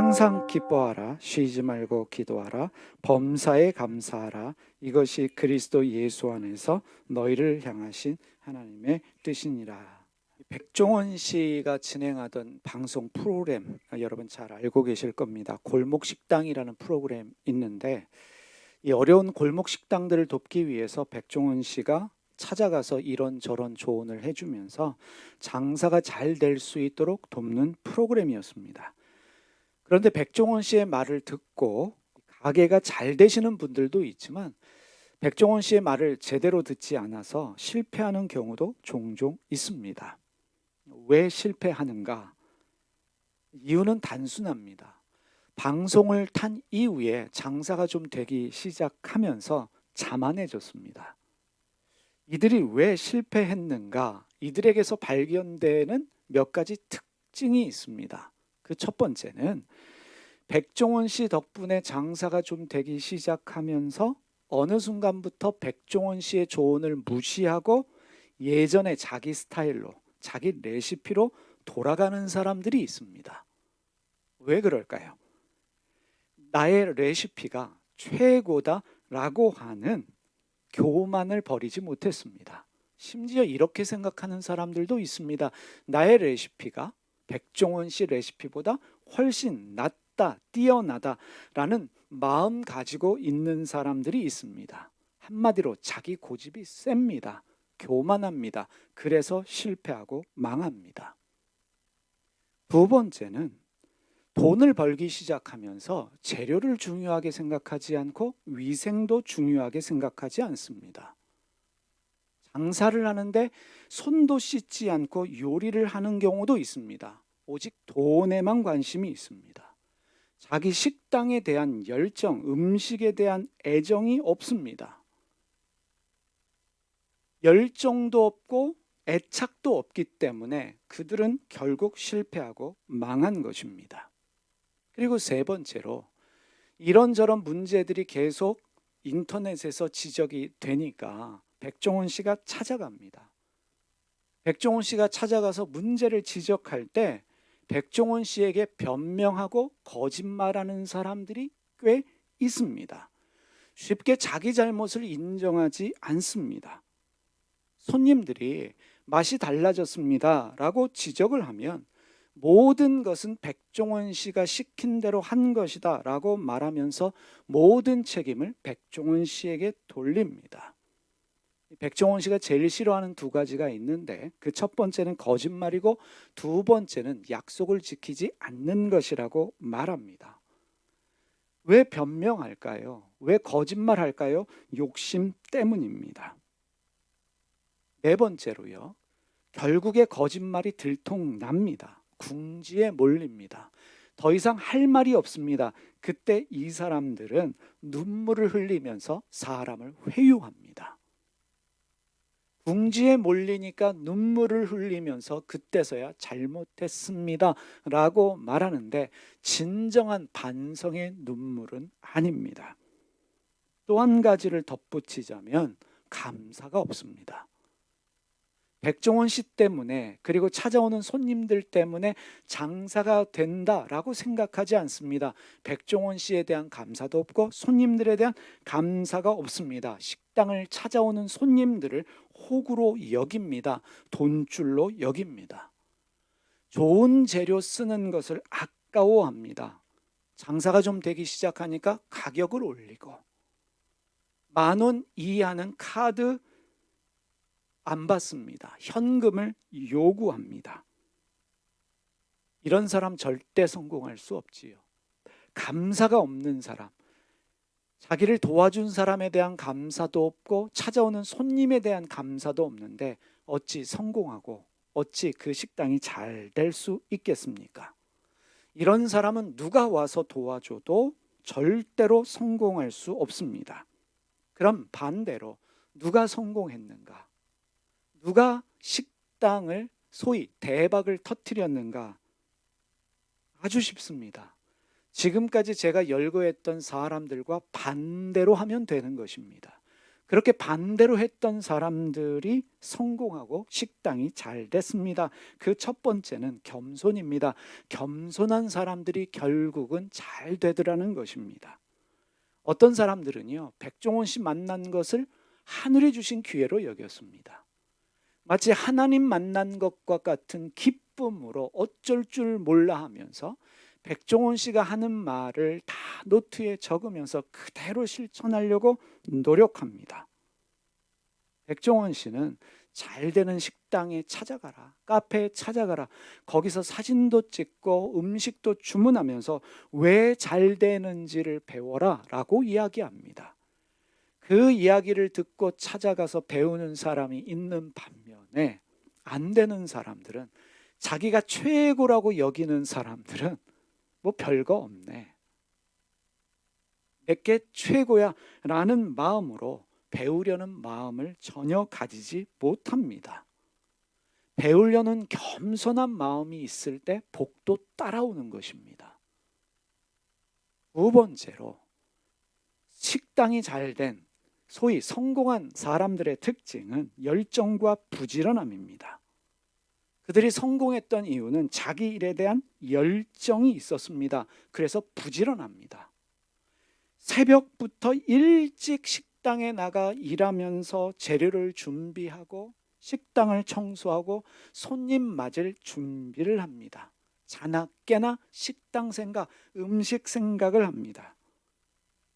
항상 기뻐하라, 쉬지 말고 기도하라, 범사에 감사하라. 이것이 그리스도 예수 안에서 너희를 향하신 하나님의 뜻이니라. 백종원 씨가 진행하던 방송 프로그램, 여러분 잘 알고 계실 겁니다. 골목식당이라는 프로그램 있는데, 이 어려운 골목식당들을 돕기 위해서 백종원 씨가 찾아가서 이런저런 조언을 해주면서 장사가 잘 될 수 있도록 돕는 프로그램이었습니다. 그런데 백종원 씨의 말을 듣고 가게가 잘 되시는 분들도 있지만, 백종원 씨의 말을 제대로 듣지 않아서 실패하는 경우도 종종 있습니다. 왜 실패하는가? 이유는 단순합니다. 방송을 탄 이후에 장사가 좀 되기 시작하면서 자만해졌습니다. 이들이 왜 실패했는가? 이들에게서 발견되는 몇 가지 특징이 있습니다. 그 첫 번째는 백종원 씨 덕분에 장사가 좀 되기 시작하면서 어느 순간부터 백종원 씨의 조언을 무시하고 예전에 자기 스타일로, 자기 레시피로 돌아가는 사람들이 있습니다. 왜 그럴까요? 나의 레시피가 최고다라고 하는 교만을 버리지 못했습니다. 심지어 이렇게 생각하는 사람들도 있습니다. 나의 레시피가 백종원 씨 레시피보다 훨씬 낫다, 뛰어나다라는 마음 가지고 있는 사람들이 있습니다. 한마디로 자기 고집이 셉니다. 교만합니다. 그래서 실패하고 망합니다. 두 번째는 돈을 벌기 시작하면서 재료를 중요하게 생각하지 않고 위생도 중요하게 생각하지 않습니다. 장사를 하는데 손도 씻지 않고 요리를 하는 경우도 있습니다. 오직 돈에만 관심이 있습니다. 자기 식당에 대한 열정, 음식에 대한 애정이 없습니다. 열정도 없고 애착도 없기 때문에 그들은 결국 실패하고 망한 것입니다. 그리고 세 번째로, 이런저런 문제들이 계속 인터넷에서 지적이 되니까 백종원 씨가 찾아갑니다. 백종원 씨가 찾아가서 문제를 지적할 때 백종원 씨에게 변명하고 거짓말하는 사람들이 꽤 있습니다. 쉽게 자기 잘못을 인정하지 않습니다. 손님들이 맛이 달라졌습니다 라고 지적을 하면 모든 것은 백종원 씨가 시킨 대로 한 것이다 라고 말하면서 모든 책임을 백종원 씨에게 돌립니다. 백종원 씨가 제일 싫어하는 두 가지가 있는데, 그 첫 번째는 거짓말이고 두 번째는 약속을 지키지 않는 것이라고 말합니다. 왜 변명할까요? 왜 거짓말할까요? 욕심 때문입니다. 네 번째로요, 결국에 거짓말이 들통납니다. 궁지에 몰립니다. 더 이상 할 말이 없습니다. 그때 이 사람들은 눈물을 흘리면서 사람을 회유합니다. 궁지에 몰리니까 눈물을 흘리면서 그때서야 잘못했습니다 라고 말하는데, 진정한 반성의 눈물은 아닙니다. 또 한 가지를 덧붙이자면 감사가 없습니다. 백종원 씨 때문에, 그리고 찾아오는 손님들 때문에 장사가 된다라고 생각하지 않습니다. 백종원 씨에 대한 감사도 없고 손님들에 대한 감사가 없습니다. 식당을 찾아오는 손님들을 호구로 여깁니다. 돈줄로 여깁니다. 좋은 재료 쓰는 것을 아까워합니다. 장사가 좀 되기 시작하니까 가격을 올리고, 10,000원 이하는 카드 안 받습니다. 현금을 요구합니다. 이런 사람 절대 성공할 수 없지요. 감사가 없는 사람, 자기를 도와준 사람에 대한 감사도 없고 찾아오는 손님에 대한 감사도 없는데 어찌 성공하고 어찌 그 식당이 잘 될 수 있겠습니까? 이런 사람은 누가 와서 도와줘도 절대로 성공할 수 없습니다. 그럼 반대로 누가 성공했는가? 누가 식당을 소위 대박을 터뜨렸는가? 아주 쉽습니다. 지금까지 제가 열거했던 사람들과 반대로 하면 되는 것입니다. 그렇게 반대로 했던 사람들이 성공하고 식당이 잘 됐습니다. 그 첫 번째는 겸손입니다. 겸손한 사람들이 결국은 잘 되더라는 것입니다. 어떤 사람들은요, 백종원 씨 만난 것을 하늘이 주신 기회로 여겼습니다. 마치 하나님 만난 것과 같은 기쁨으로 어쩔 줄 몰라 하면서 백종원 씨가 하는 말을 다 노트에 적으면서 그대로 실천하려고 노력합니다. 백종원 씨는 잘 되는 식당에 찾아가라, 카페에 찾아가라, 거기서 사진도 찍고 음식도 주문하면서 왜 잘 되는지를 배워라 라고 이야기합니다. 그 이야기를 듣고 찾아가서 배우는 사람이 있는 반면에 안 되는 사람들은, 자기가 최고라고 여기는 사람들은 뭐 별거 없네, 내게 최고야 라는 마음으로 배우려는 마음을 전혀 가지지 못합니다. 배우려는 겸손한 마음이 있을 때 복도 따라오는 것입니다. 두 번째로, 식당이 잘된 소위 성공한 사람들의 특징은 열정과 부지런함입니다. 그들이 성공했던 이유는 자기 일에 대한 열정이 있었습니다. 그래서 부지런합니다. 새벽부터 일찍 식당에 나가 일하면서 재료를 준비하고 식당을 청소하고 손님 맞을 준비를 합니다. 자나 깨나 식당 생각, 음식 생각을 합니다.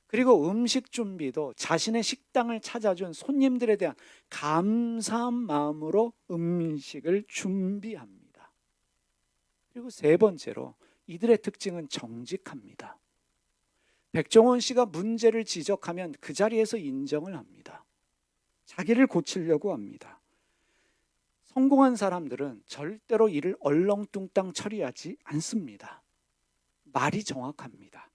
그리고 음식 준비도 자신의 식당을 찾아준 손님들에 대한 감사한 마음으로 음식을 준비합니다. 그리고 세 번째로, 이들의 특징은 정직합니다. 백종원 씨가 문제를 지적하면 그 자리에서 인정을 합니다. 자기를 고치려고 합니다. 성공한 사람들은 절대로 일을 얼렁뚱땅 처리하지 않습니다. 말이 정확합니다.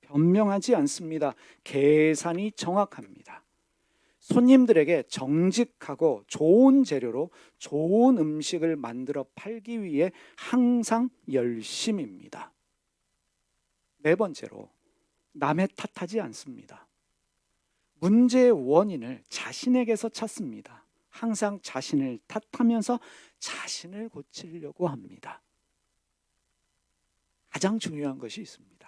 변명하지 않습니다. 계산이 정확합니다. 손님들에게 정직하고 좋은 재료로 좋은 음식을 만들어 팔기 위해 항상 열심입니다. 네 번째로, 남의 탓하지 않습니다. 문제의 원인을 자신에게서 찾습니다. 항상 자신을 탓하면서 자신을 고치려고 합니다. 가장 중요한 것이 있습니다.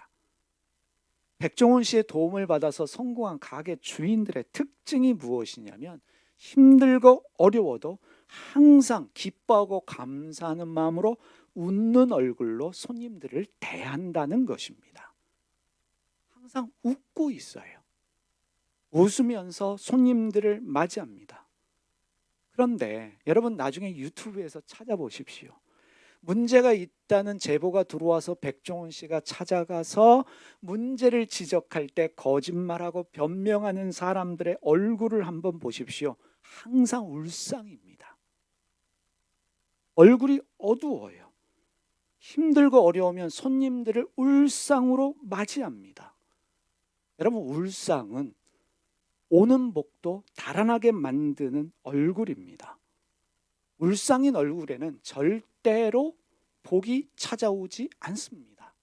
백종원 씨의 도움을 받아서 성공한 가게 주인들의 특징이 무엇이냐면, 힘들고 어려워도 항상 기뻐하고 감사하는 마음으로 웃는 얼굴로 손님들을 대한다는 것입니다. 항상 웃고 있어요. 웃으면서 손님들을 맞이합니다. 그런데 여러분, 나중에 유튜브에서 찾아보십시오. 문제가 있다는 제보가 들어와서 백종원 씨가 찾아가서 문제를 지적할 때 거짓말하고 변명하는 사람들의 얼굴을 한번 보십시오. 항상 울상입니다. 얼굴이 어두워요. 힘들고 어려우면 손님들을 울상으로 맞이합니다. 여러분, 울상은 오는 복도 달아나게 만드는 얼굴입니다. 울상인 얼굴에는 절대로 복이 찾아오지 않습니다.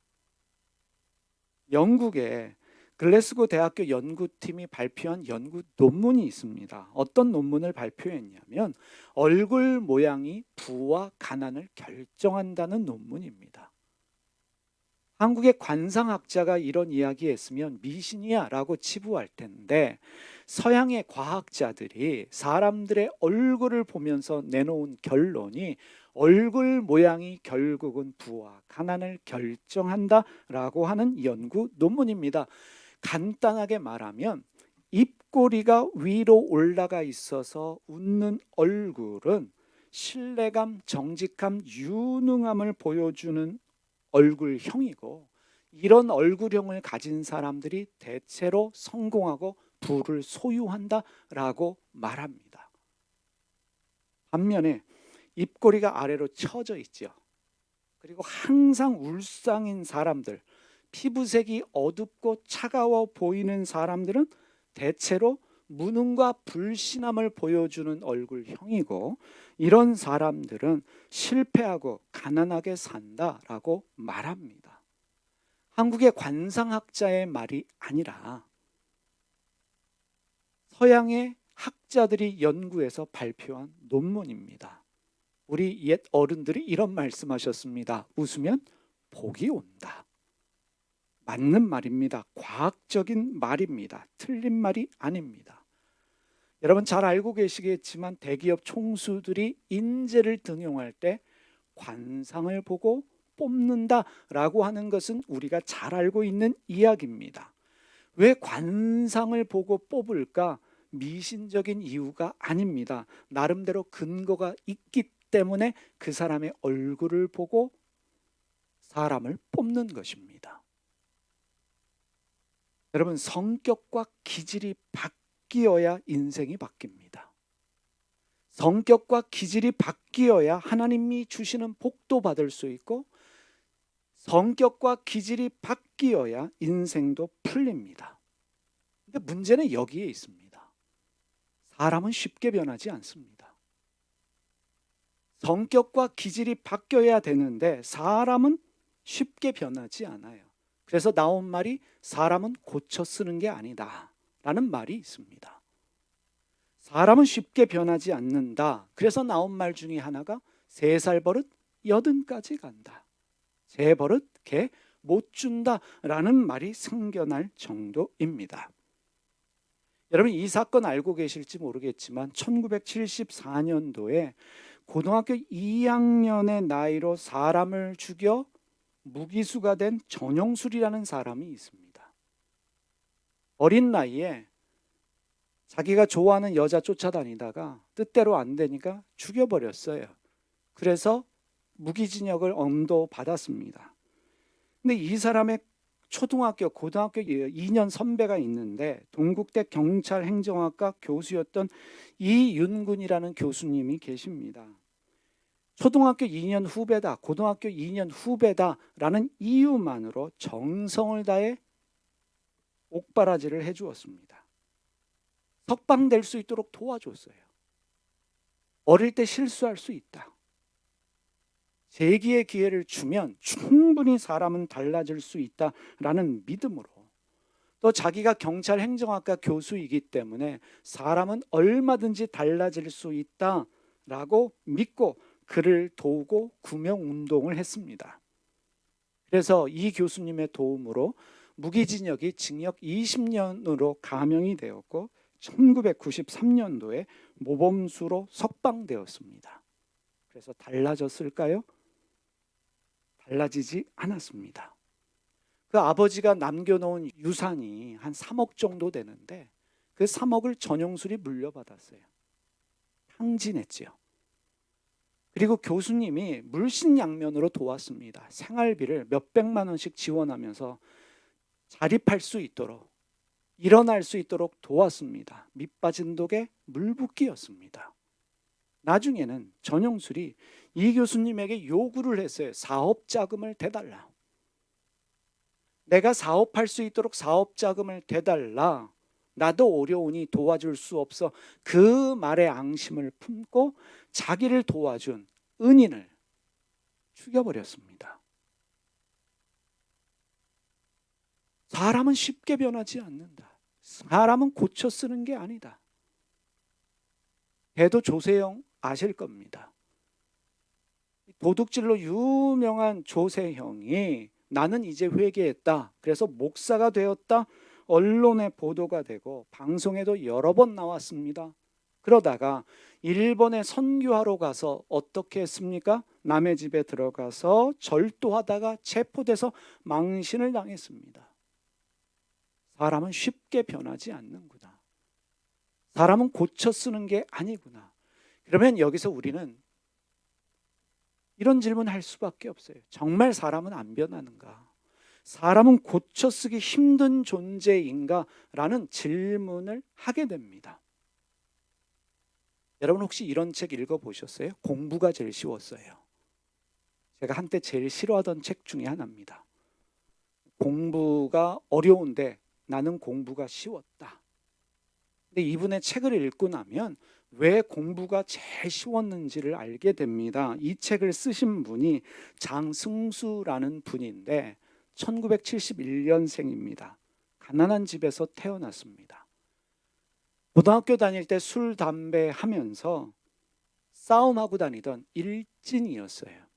영국의 글래스고 대학교 연구팀이 발표한 연구 논문이 있습니다. 어떤 논문을 발표했냐면, 얼굴 모양이 부와 가난을 결정한다는 논문입니다. 한국의 관상학자가 이런 이야기했으면 미신이야 라고 치부할 텐데, 서양의 과학자들이 사람들의 얼굴을 보면서 내놓은 결론이 얼굴 모양이 결국은 부와 가난을 결정한다라고 하는 연구 논문입니다. 간단하게 말하면, 입꼬리가 위로 올라가 있어서 웃는 얼굴은 신뢰감, 정직함, 유능함을 보여주는 얼굴형이고, 이런 얼굴형을 가진 사람들이 대체로 성공하고 부를 소유한다라고 말합니다. 반면에 입꼬리가 아래로 처져 있죠. 그리고 항상 울상인 사람들, 피부색이 어둡고 차가워 보이는 사람들은 대체로 무능과 불신함을 보여주는 얼굴형이고, 이런 사람들은 실패하고 가난하게 산다라고 말합니다. 한국의 관상학자의 말이 아니라 서양의 학자들이 연구해서 발표한 논문입니다. 우리 옛 어른들이 이런 말씀하셨습니다. 웃으면 복이 온다. 맞는 말입니다. 과학적인 말입니다. 틀린 말이 아닙니다. 여러분 잘 알고 계시겠지만 대기업 총수들이 인재를 등용할 때 관상을 보고 뽑는다라고 하는 것은 우리가 잘 알고 있는 이야기입니다. 왜 관상을 보고 뽑을까? 미신적인 이유가 아닙니다. 나름대로 근거가 있기 때문에 그 사람의 얼굴을 보고 사람을 뽑는 것입니다. 여러분 성격과 기질이 바뀌어야 인생이 바뀝니다. 성격과 기질이 바뀌어야 하나님이 주시는 복도 받을 수 있고 성격과 기질이 바뀌어야 인생도 풀립니다. 근데 문제는 여기에 있습니다. 사람은 쉽게 변하지 않습니다. 성격과 기질이 바뀌어야 되는데 사람은 쉽게 변하지 않아요. 그래서 나온 말이 사람은 고쳐 쓰는 게 아니다 라는 말이 있습니다. 사람은 쉽게 변하지 않는다. 그래서 나온 말 중에 하나가 3살 버릇 80까지 간다. 새 버릇 개 못 준다 라는 말이 생겨날 정도입니다. 여러분 이 사건 알고 계실지 모르겠지만 1974년도에 고등학교 2학년의 나이로 사람을 죽여 무기수가 된 전용술이라는 사람이 있습니다. 어린 나이에 자기가 좋아하는 여자 쫓아다니다가 뜻대로 안 되니까 죽여버렸어요. 그래서 무기징역을 언도받았습니다. 근데 이 사람의 고등학교 2년 선배가 있는데 동국대 경찰행정학과 교수였던 이윤군이라는 교수님이 계십니다. 초등학교 2년 후배다, 고등학교 2년 후배다라는 이유만으로 정성을 다해 옥바라지를 해주었습니다. 석방될 수 있도록 도와줬어요. 어릴 때 실수할 수 있다. 재기의 기회를 주면 충분히 사람은 달라질 수 있다라는 믿음으로 또 자기가 경찰 행정학과 교수이기 때문에 사람은 얼마든지 달라질 수 있다라고 믿고 그를 도우고 구명운동을 했습니다. 그래서 이 교수님의 도움으로 무기징역이 징역 20년으로 감형이 되었고 1993년도에 모범수로 석방되었습니다. 그래서 달라졌을까요? 달라지지 않았습니다. 그 아버지가 남겨놓은 유산이 한 3억 정도 되는데 그 3억을 전용술이 물려받았어요. 탕진했지요. 그리고 교수님이 물신양면으로 도왔습니다. 생활비를 몇백만 원씩 지원하면서 자립할 수 있도록 일어날 수 있도록 도왔습니다. 밑빠진 독에 물붓기였습니다. 나중에는 전용술이 이 교수님에게 요구를 했어요. 사업 자금을 대달라. 내가 사업할 수 있도록 사업 자금을 대달라. 나도 어려우니 도와줄 수 없어. 그 말에 앙심을 품고 자기를 도와준 은인을 죽여버렸습니다. 사람은 쉽게 변하지 않는다. 사람은 고쳐 쓰는 게 아니다. 대도 조세형 아실 겁니다. 도둑질로 유명한 조세형이 나는 이제 회개했다. 그래서 목사가 되었다. 언론에 보도가 되고 방송에도 여러 번 나왔습니다. 그러다가 일본에 선교하러 가서 어떻게 했습니까? 남의 집에 들어가서 절도하다가 체포돼서 망신을 당했습니다. 사람은 쉽게 변하지 않는구나. 사람은 고쳐 쓰는 게 아니구나. 그러면 여기서 우리는 이런 질문을 할 수밖에 없어요. 정말 사람은 안 변하는가? 사람은 고쳐 쓰기 힘든 존재인가? 라는 질문을 하게 됩니다. 여러분 혹시 이런 책 읽어보셨어요? 공부가 제일 쉬웠어요. 제가 한때 제일 싫어하던 책 중에 하나입니다. 공부가 어려운데 나는 공부가 쉬웠다. 근데 이분의 책을 읽고 나면 왜 공부가 제일 쉬웠는지를 알게 됩니다. 이 책을 쓰신 분이 장승수라는 분인데 1971년생입니다. 가난한 집에서 태어났습니다. 고등학교 다닐 때 술, 담배 하면서 싸움하고 다니던 일진이었어요.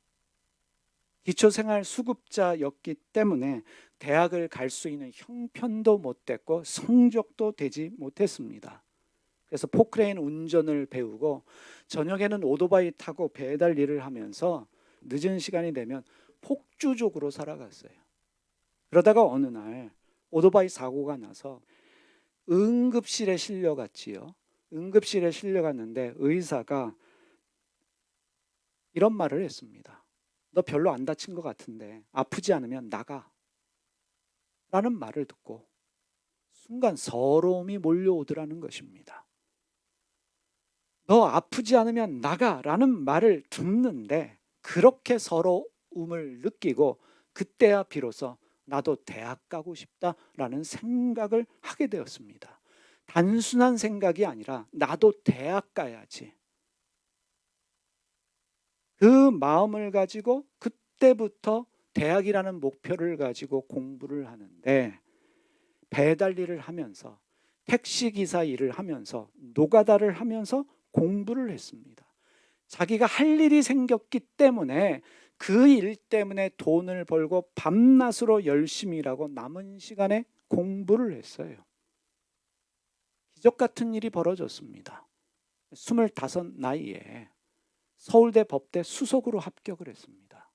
기초생활 수급자였기 때문에 대학을 갈 수 있는 형편도 못 됐고 성적도 되지 못했습니다. 그래서 포크레인 운전을 배우고 저녁에는 오토바이 타고 배달 일을 하면서 늦은 시간이 되면 폭주족으로 살아갔어요. 그러다가 어느 날 오토바이 사고가 나서 응급실에 실려갔지요. 응급실에 실려갔는데 의사가 이런 말을 했습니다. 너 별로 안 다친 것 같은데 아프지 않으면 나가. 라는 말을 듣고 순간 서러움이 몰려오더라는 것입니다. 너 아프지 않으면 나가 라는 말을 듣는데 그렇게 서러움을 느끼고 그때야 비로소 나도 대학 가고 싶다라는 생각을 하게 되었습니다. 단순한 생각이 아니라 나도 대학 가야지. 그 마음을 가지고 그때부터 대학이라는 목표를 가지고 공부를 하는데 배달 일을 하면서 택시기사 일을 하면서 노가다를 하면서 공부를 했습니다. 자기가 할 일이 생겼기 때문에 그 일 때문에 돈을 벌고 밤낮으로 열심히 일하고 남은 시간에 공부를 했어요. 기적 같은 일이 벌어졌습니다. 25 나이에 서울대 법대 수석으로 합격을 했습니다.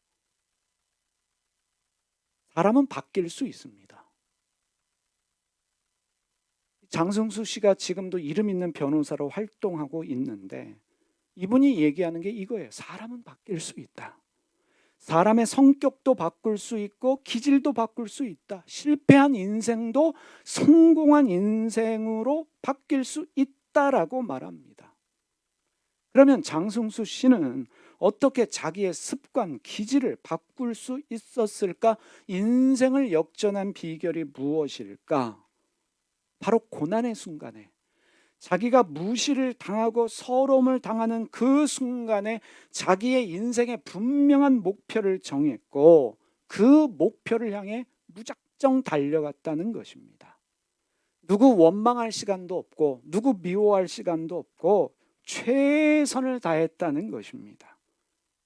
사람은 바뀔 수 있습니다. 장승수 씨가 지금도 이름 있는 변호사로 활동하고 있는데 이분이 얘기하는 게 이거예요. 사람은 바뀔 수 있다. 사람의 성격도 바꿀 수 있고 기질도 바꿀 수 있다. 실패한 인생도 성공한 인생으로 바뀔 수 있다라고 말합니다. 그러면 장승수 씨는 어떻게 자기의 습관, 기질을 바꿀 수 있었을까? 인생을 역전한 비결이 무엇일까? 바로 고난의 순간에 자기가 무시를 당하고 서러움을 당하는 그 순간에 자기의 인생의 분명한 목표를 정했고 그 목표를 향해 무작정 달려갔다는 것입니다. 누구 원망할 시간도 없고 누구 미워할 시간도 없고 최선을 다했다는 것입니다.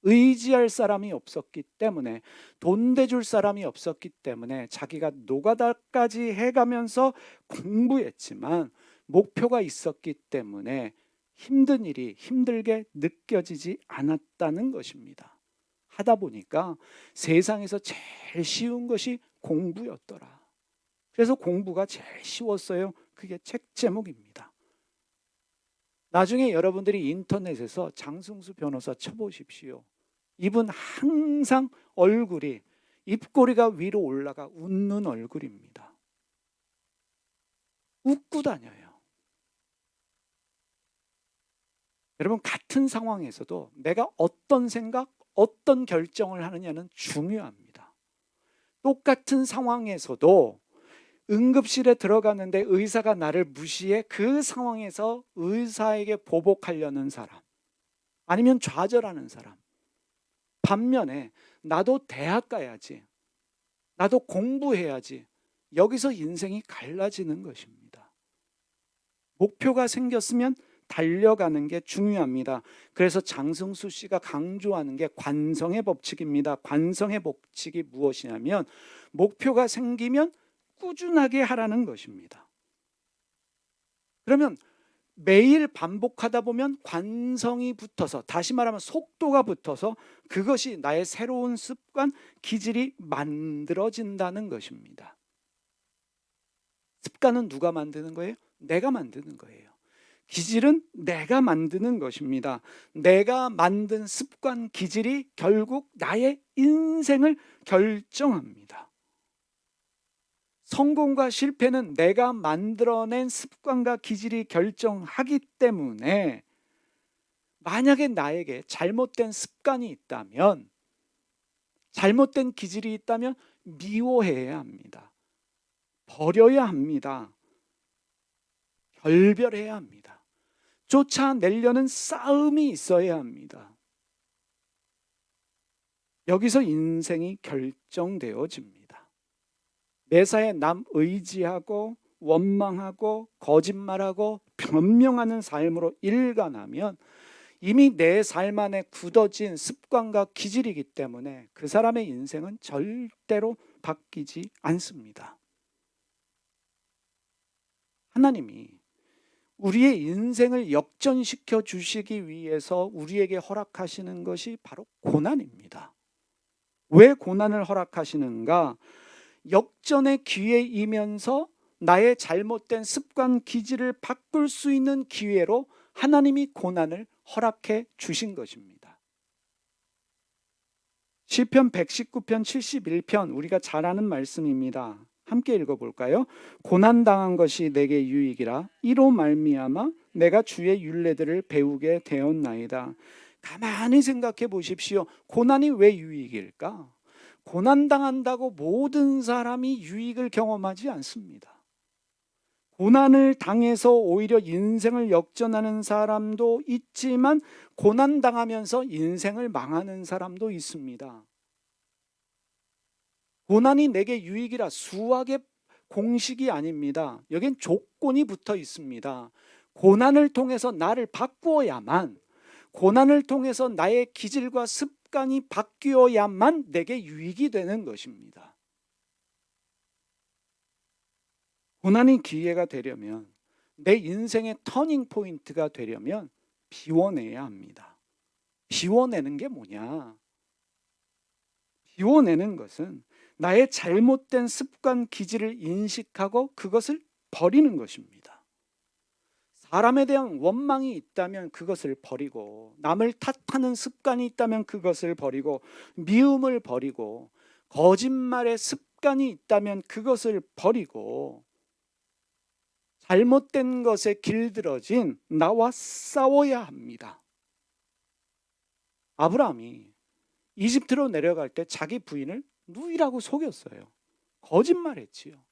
의지할 사람이 없었기 때문에 돈 대줄 사람이 없었기 때문에 자기가 노가다까지 해가면서 공부했지만 목표가 있었기 때문에 힘든 일이 힘들게 느껴지지 않았다는 것입니다. 하다 보니까 세상에서 제일 쉬운 것이 공부였더라. 그래서 공부가 제일 쉬웠어요. 그게 책 제목입니다. 나중에 여러분들이 인터넷에서 장승수 변호사 쳐보십시오. 이분 항상 얼굴이 입꼬리가 위로 올라가 웃는 얼굴입니다. 웃고 다녀요. 여러분 같은 상황에서도 내가 어떤 생각, 어떤 결정을 하느냐는 중요합니다. 똑같은 상황에서도 응급실에 들어갔는데 의사가 나를 무시해 그 상황에서 의사에게 보복하려는 사람 아니면 좌절하는 사람 반면에 나도 대학 가야지 나도 공부해야지 여기서 인생이 갈라지는 것입니다. 목표가 생겼으면 달려가는 게 중요합니다. 그래서 장승수 씨가 강조하는 게 관성의 법칙입니다. 관성의 법칙이 무엇이냐면 목표가 생기면 꾸준하게 하라는 것입니다. 그러면 매일 반복하다 보면 관성이 붙어서 다시 말하면 속도가 붙어서 그것이 나의 새로운 습관, 기질이 만들어진다는 것입니다. 습관은 누가 만드는 거예요? 내가 만드는 거예요. 기질은 내가 만드는 것입니다. 내가 만든 습관, 기질이 결국 나의 인생을 결정합니다. 성공과 실패는 내가 만들어낸 습관과 기질이 결정하기 때문에 만약에 나에게 잘못된 습관이 있다면, 잘못된 기질이 있다면 미워해야 합니다. 버려야 합니다. 결별해야 합니다. 쫓아내려는 싸움이 있어야 합니다. 여기서 인생이 결정되어집니다. 매사에 남 의지하고 원망하고 거짓말하고 변명하는 삶으로 일관하면 이미 내 삶 안에 굳어진 습관과 기질이기 때문에 그 사람의 인생은 절대로 바뀌지 않습니다. 하나님이 우리의 인생을 역전시켜 주시기 위해서 우리에게 허락하시는 것이 바로 고난입니다. 왜 고난을 허락하시는가? 역전의 기회이면서 나의 잘못된 습관 기질을 바꿀 수 있는 기회로 하나님이 고난을 허락해 주신 것입니다. 시편 119편 71편 우리가 잘 아는 말씀입니다. 함께 읽어볼까요? 고난당한 것이 내게 유익이라 이로 말미암아 내가 주의 율례들을 배우게 되었나이다. 가만히 생각해 보십시오. 고난이 왜 유익일까? 고난당한다고 모든 사람이 유익을 경험하지 않습니다. 고난을 당해서 오히려 인생을 역전하는 사람도 있지만 고난당하면서 인생을 망하는 사람도 있습니다. 고난이 내게 유익이라 수학의 공식이 아닙니다. 여긴 조건이 붙어 있습니다. 고난을 통해서 나를 바꾸어야만, 고난을 통해서 나의 기질과 습관이 바뀌어야만 내게 유익이 되는 것입니다. 고난이 기회가 되려면, 내 인생의 터닝 포인트가 되려면 비워내야 합니다. 비워내는 게 뭐냐? 비워내는 것은 나의 잘못된 습관 기질을 인식하고 그것을 버리는 것입니다. 사람에 대한 원망이 있다면 그것을 버리고, 남을 탓하는 습관이 있다면 그것을 버리고, 미움을 버리고, 거짓말의 습관이 있다면 그것을 버리고, 잘못된 것에 길들어진 나와 싸워야 합니다. 아브라함이 이집트로 내려갈 때 자기 부인을 누이라고 속였어요. 거짓말했지요.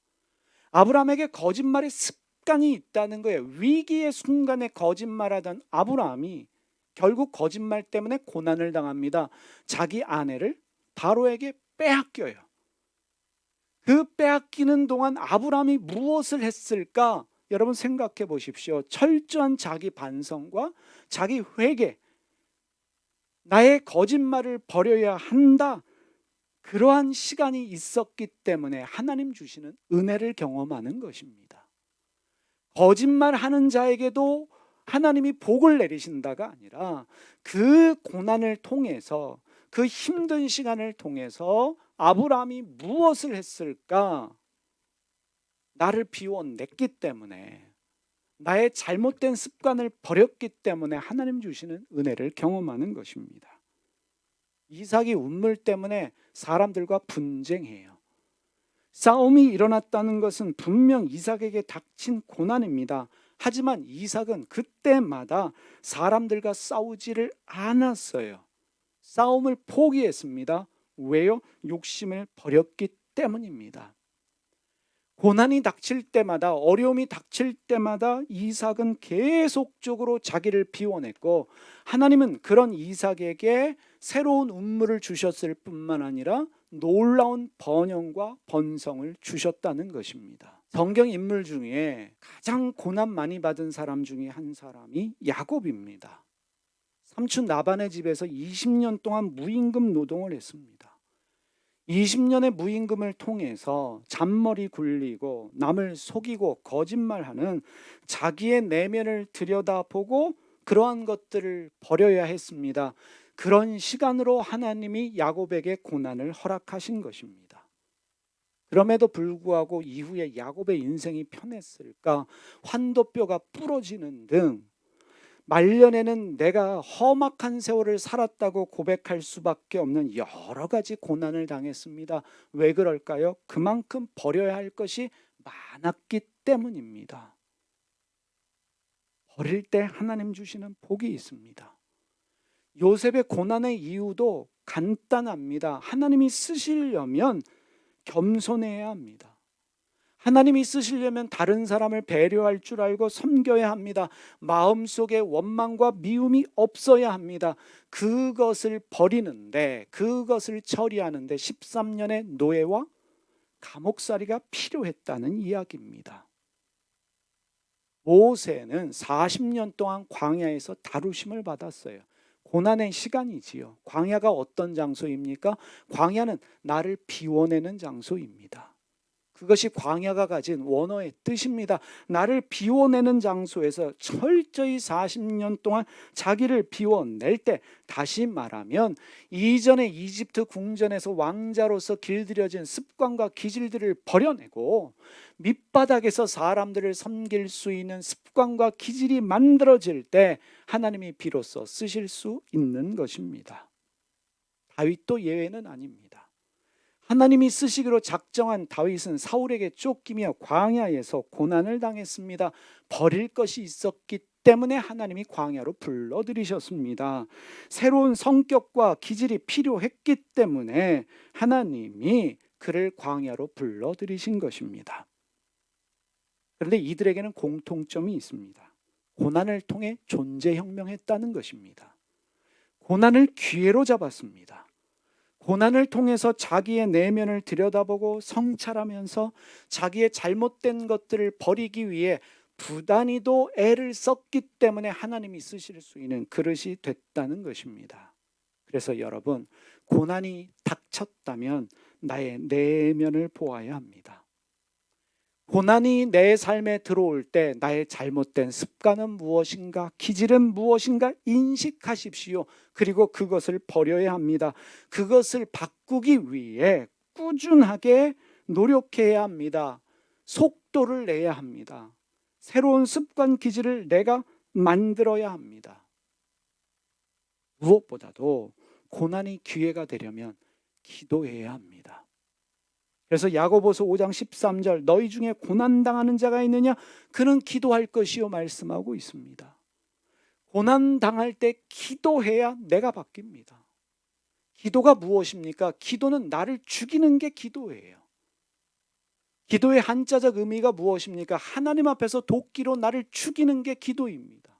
아브라함에게 거짓말의 습관이 있다는 거예요. 위기의 순간에 거짓말하던 아브라함이 결국 거짓말 때문에 고난을 당합니다. 자기 아내를 바로에게 빼앗겨요. 그 빼앗기는 동안 아브라함이 무엇을 했을까? 여러분 생각해 보십시오. 철저한 자기 반성과 자기 회개, 나의 거짓말을 버려야 한다. 그러한 시간이 있었기 때문에 하나님 주시는 은혜를 경험하는 것입니다. 거짓말하는 자에게도 하나님이 복을 내리신다가 아니라 그 고난을 통해서, 그 힘든 시간을 통해서 아브라함이 무엇을 했을까? 나를 비워냈기 때문에, 나의 잘못된 습관을 버렸기 때문에 하나님 주시는 은혜를 경험하는 것입니다. 이삭이 운물 때문에 사람들과 분쟁해요. 싸움이 일어났다는 것은 분명 이삭에게 닥친 고난입니다. 하지만 이삭은 그때마다 사람들과 싸우지를 않았어요. 싸움을 포기했습니다. 왜요? 욕심을 버렸기 때문입니다. 고난이 닥칠 때마다, 어려움이 닥칠 때마다 이삭은 계속적으로 자기를 비워냈고, 하나님은 그런 이삭에게 새로운 운물을 주셨을 뿐만 아니라 놀라운 번영과 번성을 주셨다는 것입니다. 성경 인물 중에 가장 고난 많이 받은 사람 중에 한 사람이 야곱입니다. 삼촌 라반의 집에서 20년 동안 무임금 노동을 했습니다. 20년의 무임금을 통해서 잔머리 굴리고 남을 속이고 거짓말하는 자기의 내면을 들여다보고 그러한 것들을 버려야 했습니다. 그런 시간으로 하나님이 야곱에게 고난을 허락하신 것입니다. 그럼에도 불구하고 이후에 야곱의 인생이 편했을까? 환도뼈가 부러지는 등 말년에는 내가 험악한 세월을 살았다고 고백할 수밖에 없는 여러 가지 고난을 당했습니다. 왜 그럴까요? 그만큼 버려야 할 것이 많았기 때문입니다. 버릴 때 하나님 주시는 복이 있습니다. 요셉의 고난의 이유도 간단합니다. 하나님이 쓰시려면 겸손해야 합니다. 하나님이 쓰시려면 다른 사람을 배려할 줄 알고 섬겨야 합니다. 마음속에 원망과 미움이 없어야 합니다. 그것을 버리는데, 그것을 처리하는데 13년의 노예와 감옥살이가 필요했다는 이야기입니다. 모세는 40년 동안 광야에서 다루심을 받았어요. 고난의 시간이지요. 광야가 어떤 장소입니까? 광야는 나를 비워내는 장소입니다. 그것이 광야가 가진 원어의 뜻입니다. 나를 비워내는 장소에서 철저히 40년 동안 자기를 비워낼 때, 다시 말하면 이전의 이집트 궁전에서 왕자로서 길들여진 습관과 기질들을 버려내고 밑바닥에서 사람들을 섬길 수 있는 습관과 기질이 만들어질 때 하나님이 비로소 쓰실 수 있는 것입니다. 다윗도 예외는 아닙니다. 하나님이 쓰시기로 작정한 다윗은 사울에게 쫓기며 광야에서 고난을 당했습니다. 버릴 것이 있었기 때문에 하나님이 광야로 불러들이셨습니다. 새로운 성격과 기질이 필요했기 때문에 하나님이 그를 광야로 불러들이신 것입니다. 그런데 이들에게는 공통점이 있습니다. 고난을 통해 존재혁명했다는 것입니다. 고난을 기회로 잡았습니다. 고난을 통해서 자기의 내면을 들여다보고 성찰하면서 자기의 잘못된 것들을 버리기 위해 부단히도 애를 썼기 때문에 하나님이 쓰실 수 있는 그릇이 됐다는 것입니다. 그래서 여러분, 고난이 닥쳤다면 나의 내면을 보아야 합니다. 고난이 내 삶에 들어올 때 나의 잘못된 습관은 무엇인가, 기질은 무엇인가 인식하십시오. 그리고 그것을 버려야 합니다. 그것을 바꾸기 위해 꾸준하게 노력해야 합니다. 속도를 내야 합니다. 새로운 습관, 기질을 내가 만들어야 합니다. 무엇보다도 고난이 기회가 되려면 기도해야 합니다. 그래서 야고보서 5장 13절, 너희 중에 고난당하는 자가 있느냐? 그는 기도할 것이요 말씀하고 있습니다. 고난당할 때 기도해야 내가 바뀝니다. 기도가 무엇입니까? 기도는 나를 죽이는 게 기도예요. 기도의 한자적 의미가 무엇입니까? 하나님 앞에서 도끼로 나를 죽이는 게 기도입니다.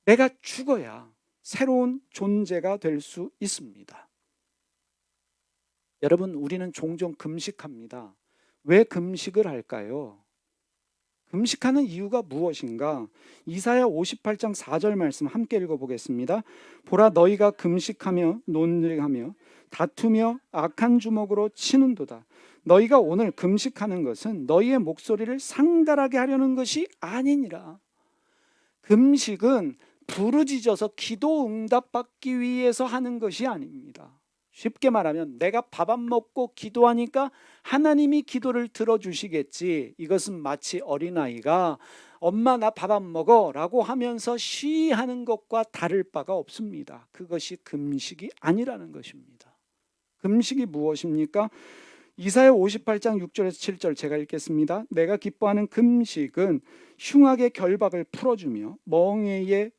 내가 죽어야 새로운 존재가 될 수 있습니다. 여러분, 우리는 종종 금식합니다. 왜 금식을 할까요? 금식하는 이유가 무엇인가? 이사야 58장 4절 말씀 함께 읽어보겠습니다. 보라, 너희가 금식하며 논쟁하며 다투며 악한 주먹으로 치는도다. 너희가 오늘 금식하는 것은 너희의 목소리를 상달하게 하려는 것이 아니니라. 금식은 부르짖어서 기도 응답받기 위해서 하는 것이 아닙니다. 쉽게 말하면 내가 밥 안 먹고 기도하니까 하나님이 기도를 들어주시겠지. 이것은 마치 어린아이가 엄마 나 밥 안 먹어 라고 하면서 쉬하는 것과 다를 바가 없습니다. 그것이 금식이 아니라는 것입니다. 금식이 무엇입니까? 이사야 58장 6절에서 7절 제가 읽겠습니다. 내가 기뻐하는 금식은 흉악의 결박을 풀어주며 멍에의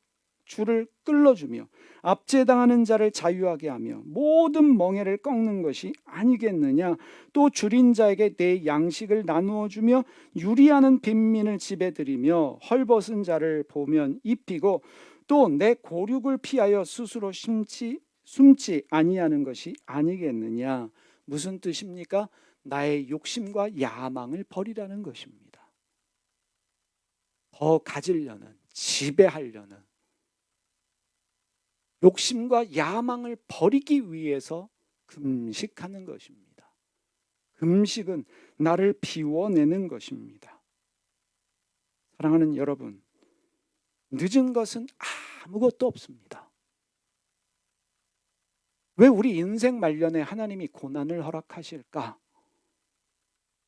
줄을 끌어주며 압제당하는 자를 자유하게 하며 모든 멍에를 꺾는 것이 아니겠느냐. 또 줄인 자에게 내 양식을 나누어 주며 유리하는 빈민을 집에 들이며 헐벗은 자를 보면 입히고 또 내 고륙을 피하여 스스로 숨지 아니하는 것이 아니겠느냐. 무슨 뜻입니까? 나의 욕심과 야망을 버리라는 것입니다. 더 가지려는, 지배하려는 욕심과 야망을 버리기 위해서 금식하는 것입니다. 금식은 나를 비워내는 것입니다. 사랑하는 여러분, 늦은 것은 아무것도 없습니다. 왜 우리 인생 말년에 하나님이 고난을 허락하실까?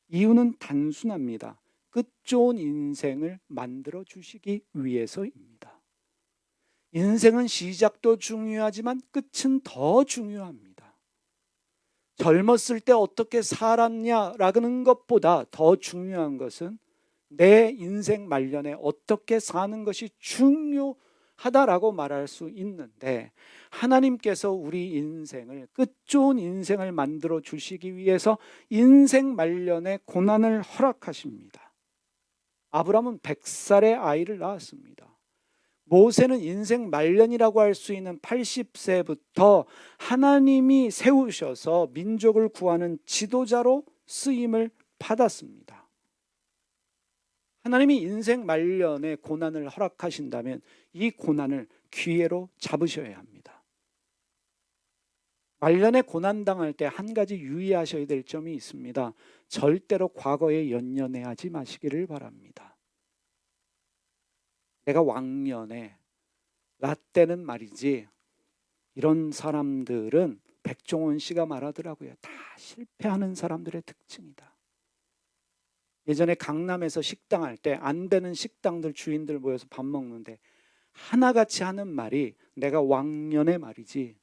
이유는 단순합니다. 끝 좋은 인생을 만들어 주시기 위해서입니다. 인생은 시작도 중요하지만 끝은 더 중요합니다. 젊었을 때 어떻게 살았냐라는 것보다 더 중요한 것은 내 인생 말년에 어떻게 사는 것이 중요하다라고 말할 수 있는데, 하나님께서 우리 인생을 끝 좋은 인생을 만들어 주시기 위해서 인생 말년에 고난을 허락하십니다. 아브라함은 100살의 아이를 낳았습니다. 모세는 인생 말년이라고 할 수 있는 80세부터 하나님이 세우셔서 민족을 구하는 지도자로 쓰임을 받았습니다. 하나님이 인생 말년에 고난을 허락하신다면 이 고난을 기회로 잡으셔야 합니다. 말년에 고난당할 때 한 가지 유의하셔야 될 점이 있습니다. 절대로 과거에 연연해하지 마시기를 바랍니다. 내가 왕년에 라떼는 말이지, 이런 사람들은 백종원 씨가 말하더라고요. 다 실패하는 사람들의 특징이다. 예전에 강남에서 식당 할 때 안 되는 식당들 주인들 모여서 밥 먹는데 하나같이 하는 말이, 내가 왕년에 말이지,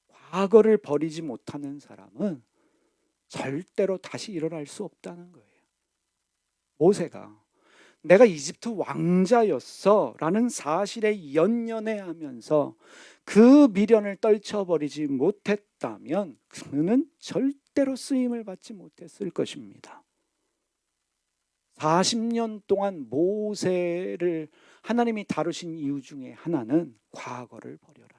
과거를 버리지 못하는 사람은 절대로 다시 일어날 수 없다는 거예요. 모세가 내가 이집트 왕자였어 라는 사실에 연연해하면서 그 미련을 떨쳐버리지 못했다면 그는 절대로 쓰임을 받지 못했을 것입니다. 40년 동안 모세를 하나님이 다루신 이유 중에 하나는 과거를 버려라.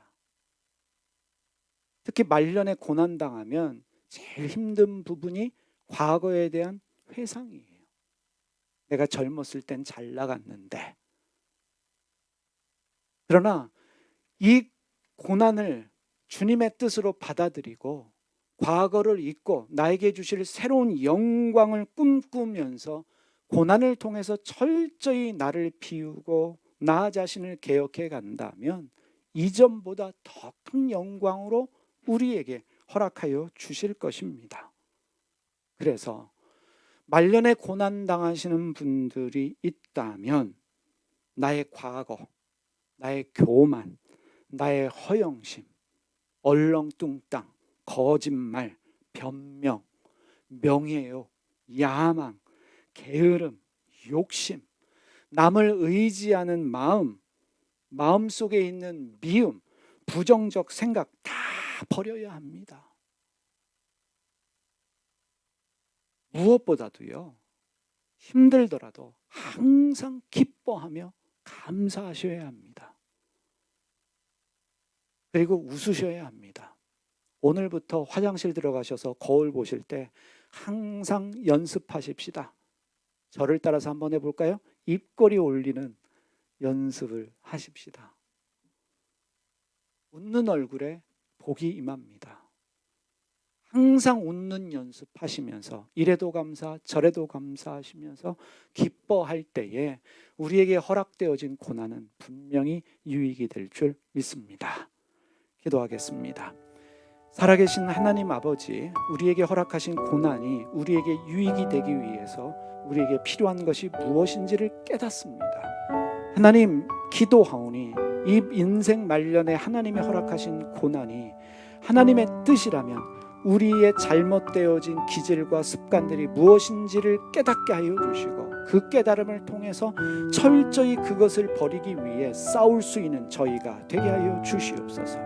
특히 말년에 고난당하면 제일 힘든 부분이 과거에 대한 회상이에요. 내가 젊었을 땐 잘 나갔는데. 그러나 이 고난을 주님의 뜻으로 받아들이고 과거를 잊고 나에게 주실 새로운 영광을 꿈꾸면서 고난을 통해서 철저히 나를 비우고 나 자신을 개혁해 간다면 이전보다 더 큰 영광으로 우리에게 허락하여 주실 것입니다. 그래서 말년에 고난 당하시는 분들이 있다면 나의 과거, 나의 교만, 나의 허영심, 얼렁뚱땅, 거짓말, 변명, 명예욕, 야망, 게으름, 욕심, 남을 의지하는 마음 속에 있는 미움, 부정적 생각 다 버려야 합니다. 무엇보다도요, 힘들더라도 항상 기뻐하며 감사하셔야 합니다. 그리고 웃으셔야 합니다. 오늘부터 화장실 들어가셔서 거울 보실 때 항상 연습하십시다. 저를 따라서 한번 해볼까요? 입꼬리 올리는 연습을 하십시다. 웃는 얼굴에 복이 임합니다. 항상 웃는 연습하시면서 이래도 감사 저래도 감사하시면서 기뻐할 때에 우리에게 허락되어진 고난은 분명히 유익이 될 줄 믿습니다. 기도하겠습니다. 살아계신 하나님 아버지, 우리에게 허락하신 고난이 우리에게 유익이 되기 위해서 우리에게 필요한 것이 무엇인지를 깨닫습니다. 하나님, 기도하오니 이 인생 말년에 하나님이 허락하신 고난이 하나님의 뜻이라면 우리의 잘못되어진 기질과 습관들이 무엇인지를 깨닫게 하여 주시고 그 깨달음을 통해서 철저히 그것을 버리기 위해 싸울 수 있는 저희가 되게 하여 주시옵소서.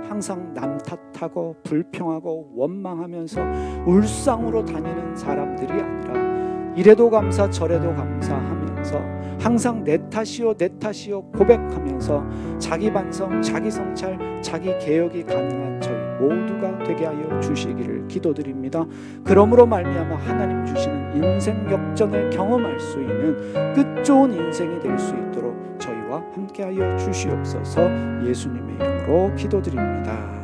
항상 남 탓하고 불평하고 원망하면서 울상으로 다니는 사람들이 아니라 이래도 감사 저래도 감사하면서 항상 내 탓이요 내 탓이요 고백하면서 자기 반성, 자기 성찰, 자기 개혁이 가능한 저희 모두가 되게 하여 주시기를 기도드립니다. 그러므로 말미암아 하나님 주시는 인생 역전을 경험할 수 있는 끝 좋은 인생이 될 수 있도록 저희와 함께하여 주시옵소서. 예수님의 이름으로 기도드립니다.